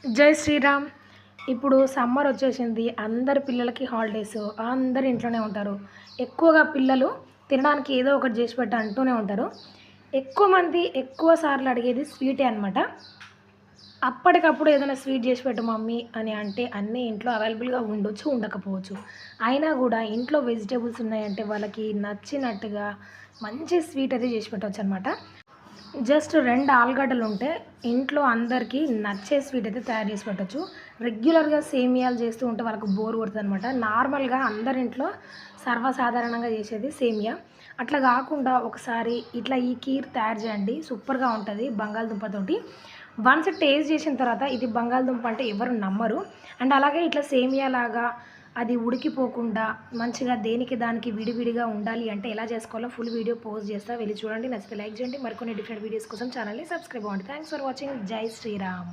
జై శ్రీరామ్. ఇప్పుడు సమ్మర్ వచ్చేసింది. అందరి పిల్లలకి హాలిడేస్. అందరూ ఇంట్లోనే ఉంటారు. ఎక్కువగా పిల్లలు తినడానికి ఏదో ఒకటి చేసి పెట్టు అంటూనే ఉంటారు. ఎక్కువ మంది ఎక్కువ సార్లు అడిగేది స్వీటే అనమాట. అప్పటికప్పుడు ఏదైనా స్వీట్ చేసి పెట్టు మమ్మీ అని అంటే అన్నీ ఇంట్లో అవైలబుల్‌గా ఉండొచ్చు, ఉండకపోవచ్చు. అయినా గూడా ఇంట్లో వెజిటబుల్స్ ఉన్నాయంటే వాళ్ళకి నచ్చినట్టుగా మంచి స్వీట్ అయితే చేసి పెట్టొచ్చనమాట. జస్ట్ 2 ఆలుగడ్డలుంటే ఇంట్లో అందరికీ నచ్చే స్వీట్ అయితే తయారు చేసి పెట్టొచ్చు. రెగ్యులర్‌గా సేమియాలు చేస్తూ ఉంటే వాళ్ళకి బోర్ కొడతదనమాట. నార్మల్‌గా అందరింట్లో సర్వసాధారణంగా చేసేది సేమియా. అట్లా గాకుండా ఒకసారి ఇట్లా ఈ కీర్ తయారు చేయండి. సూపర్‌గా ఉంటది బంగాళదుంపతోటి. వన్స్ టేస్ట్ చేసిన తర్వాత ఇది బంగాళదుంప అంటే ఎవరు నమ్మరు. అండ్ అలాగే ఇట్లా సేమియాలాగా అది ఉడికిపోకుండా మంచిగా దేనికి దానికి విడివిడిగా ఉండాలి అంటే ఎలా చేసుకోవాలో ఫుల్ వీడియో పోస్ట్ చేస్తా. వెళ్ళి చూడండి. నచ్చితే లైక్ చేయండి. మరికొన్ని డిఫరెంట్ వీడియోస్ కోసం ఛానల్‌ని సబ్స్క్రైబ్ అవ్వండి. Thanks for watching. జై శ్రీరామ్.